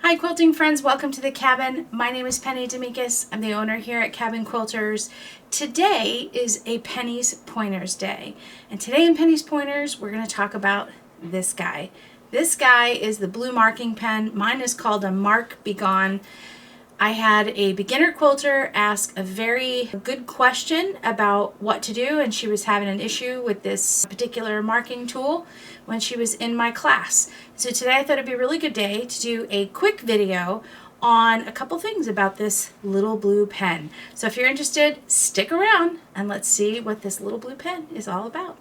Hi quilting friends, welcome to the cabin. My name is Penny D'Amicis. I'm the owner here at Cabin Quilters. Today is a Penny's Pointers Day. And today in Penny's Pointers, we're going to talk about this guy. This guy is the blue marking pen. Mine is called a Mark Be Gone. I had a beginner quilter ask a very good question about what to do, and she was having an issue with this particular marking tool when she was in my class. So today I thought it'd be a really good day to do a quick video on a couple things about this little blue pen. So if you're interested, stick around and let's see what this little blue pen is all about.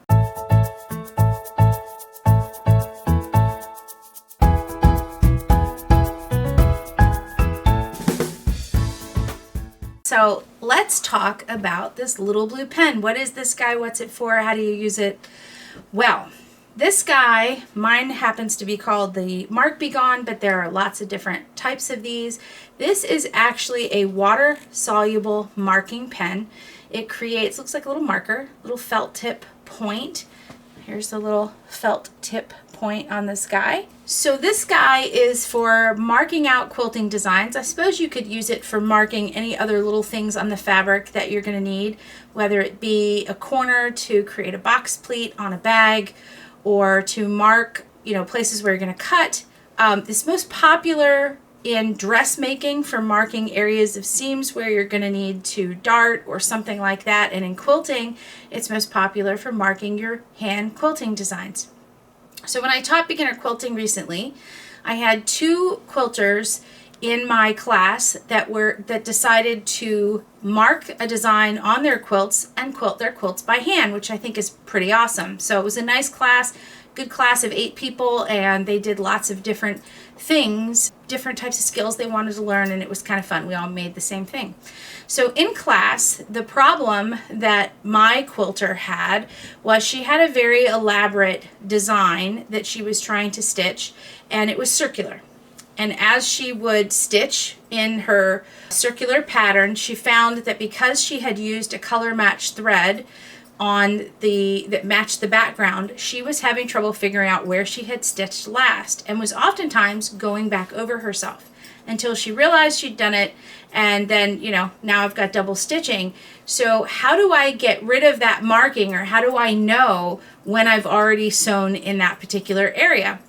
So let's talk about this little blue pen. What is this guy? What's it for? How do you use it? Well, this guy, mine happens to be called the Mark Be Gone, but there are lots of different types of these. This is actually a water-soluble marking pen. It creates, looks like a little marker, little felt tip point. Here's the little felt tip point on this guy. So this guy is for marking out quilting designs. I suppose you could use it for marking any other little things on the fabric that you're going to need, whether it be a corner to create a box pleat on a bag or to mark, places where you're going to cut. It's most popular in dressmaking for marking areas of seams where you're going to need to dart or something like that. And in quilting, it's most popular for marking your hand quilting designs. So when I taught beginner quilting recently, I had two quilters in my class that decided to mark a design on their quilts and quilt their quilts by hand, which I think is pretty awesome. So it was a nice class, good class of 8 people, and they did lots of different things, different types of skills they wanted to learn, and it was kind of fun. We all made the same thing. So in class, the problem that my quilter had was she had a very elaborate design that she was trying to stitch, and it was circular. And as she would stitch in her circular pattern, she found that because she had used a color matched thread that matched the background, she was having trouble figuring out where she had stitched last and was oftentimes going back over herself until she realized she'd done it. And then, now I've got double stitching. So how do I get rid of that marking, or how do I know when I've already sewn in that particular area?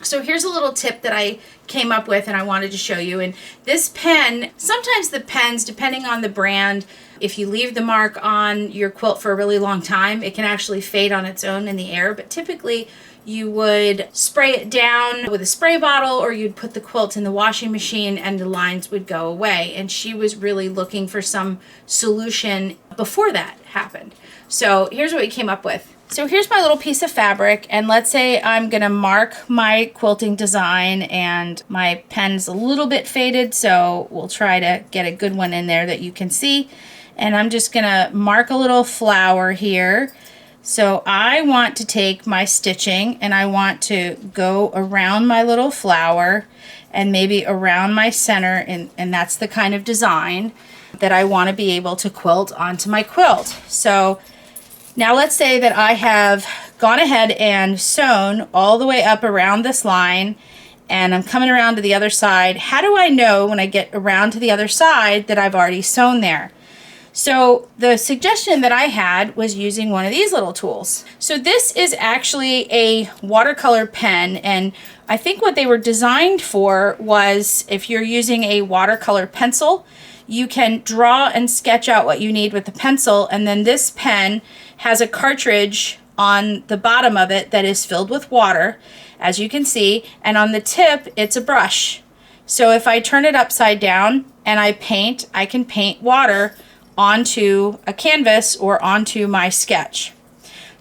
So here's a little tip that I came up with and I wanted to show you. And this pen, sometimes the pens, depending on the brand, if you leave the mark on your quilt for a really long time, it can actually fade on its own in the air. But typically you would spray it down with a spray bottle, or you'd put the quilt in the washing machine and the lines would go away. And she was really looking for some solution before that happened. So here's what we came up with. So here's my little piece of fabric, and let's say I'm gonna mark my quilting design and my pen's a little bit faded, so we'll try to get a good one in there that you can see. And I'm just gonna mark a little flower here. So I want to take my stitching and I want to go around my little flower and maybe around my center, and that's the kind of design that I want to be able to quilt onto my quilt. So now let's say that I have gone ahead and sewn all the way up around this line, and I'm coming around to the other side. How do I know when I get around to the other side that I've already sewn there? So the suggestion that I had was using one of these little tools. So this is actually a watercolor pen, and I think what they were designed for was, if you're using a watercolor pencil, you can draw and sketch out what you need with the pencil, and then this pen has a cartridge on the bottom of it that is filled with water, as you can see, and on the tip it's a brush. So if I turn it upside down and I can paint water onto a canvas or onto my sketch.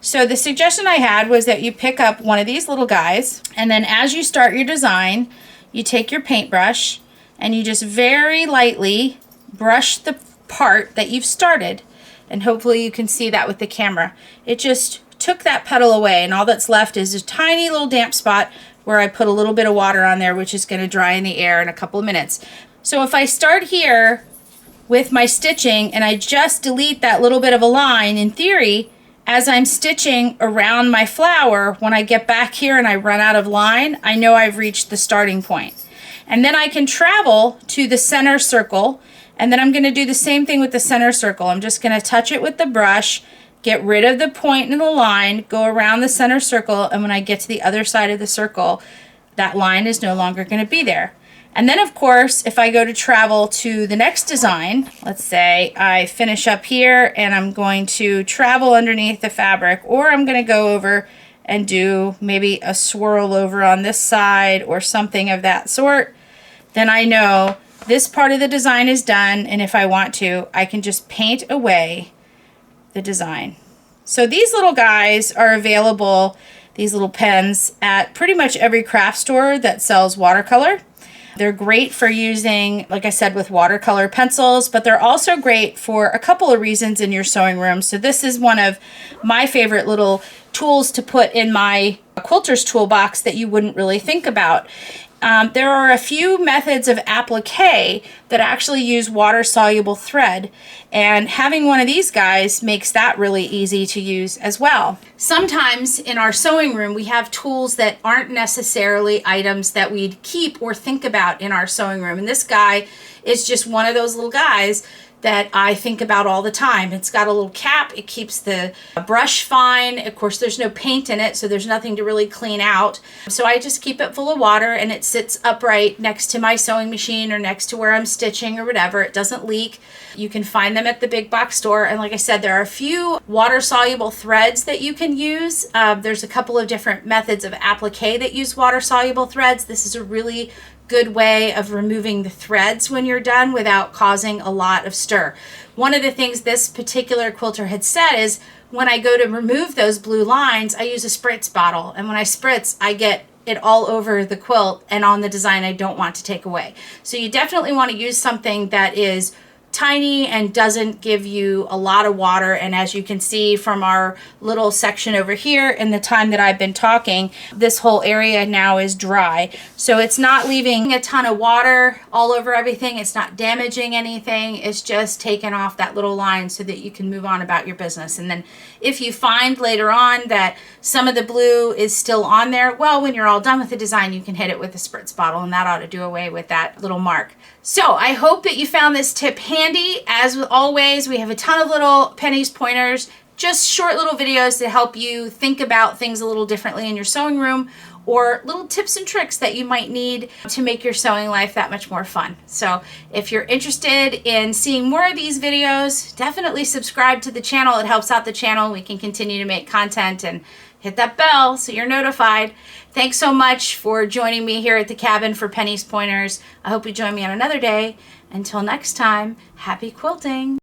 So the suggestion I had was that you pick up one of these little guys, and then as you start your design, you take your paintbrush and you just very lightly brush the part that you've started. And hopefully you can see that with the camera. It just took that petal away, and all that's left is a tiny little damp spot where I put a little bit of water on there, which is going to dry in the air in a couple of minutes. So if I start here with my stitching and I just delete that little bit of a line, in theory, as I'm stitching around my flower, when I get back here and I run out of line, I know I've reached the starting point. And then I can travel to the center circle, and then I'm going to do the same thing with the center circle. I'm just going to touch it with the brush, get rid of the point in the line, go around the center circle, and when I get to the other side of the circle, that line is no longer going to be there. And then, of course, if I go to travel to the next design, let's say I finish up here and I'm going to travel underneath the fabric, or I'm going to go over and do maybe a swirl over on this side or something of that sort, then I know this part of the design is done, and if I want to, I can just paint away the design. So these little guys are available, these little pens, at pretty much every craft store that sells watercolor. They're great for using, like I said, with watercolor pencils, but they're also great for a couple of reasons in your sewing room. So this is one of my favorite little tools to put in my Quilters toolbox that you wouldn't really think about. There are a few methods of applique that actually use water-soluble thread, and having one of these guys makes that really easy to use as well. Sometimes in our sewing room we have tools that aren't necessarily items that we'd keep or think about in our sewing room, and this guy is just one of those little guys that I think about all the time. It's got a little cap, it keeps the brush fine. Of course, there's no paint in it, so there's nothing to really clean out. So I just keep it full of water, and it sits upright next to my sewing machine or next to where I'm stitching or whatever. It doesn't leak. You can find them at the big box store, and like I said, there are a few water-soluble threads that you can use. There's a couple of different methods of applique that use water-soluble threads. This is a really good way of removing the threads when you're done without causing a lot of stir. One of the things this particular quilter had said is when I go to remove those blue lines, I use a spritz bottle, and when I spritz, I get it all over the quilt and on the design I don't want to take away. So you definitely want to use something that is tiny and doesn't give you a lot of water. And as you can see from our little section over here, in the time that I've been talking, this whole area now is dry. So it's not leaving a ton of water all over everything. It's not damaging anything. It's just taking off that little line so that you can move on about your business. And then if you find later on that some of the blue is still on there, well, when you're all done with the design, you can hit it with a spritz bottle, and that ought to do away with that little mark. So I hope that you found this tip handy. As always, we have a ton of little pennies pointers, just short little videos to help you think about things a little differently in your sewing room, or little tips and tricks that you might need to make your sewing life that much more fun. So if you're interested in seeing more of these videos, definitely subscribe to the channel. It helps out the channel. We can continue to make content, and hit that bell so you're notified. Thanks so much for joining me here at the cabin for Pennies Pointers. I hope you join me on another day. Until next time, happy quilting.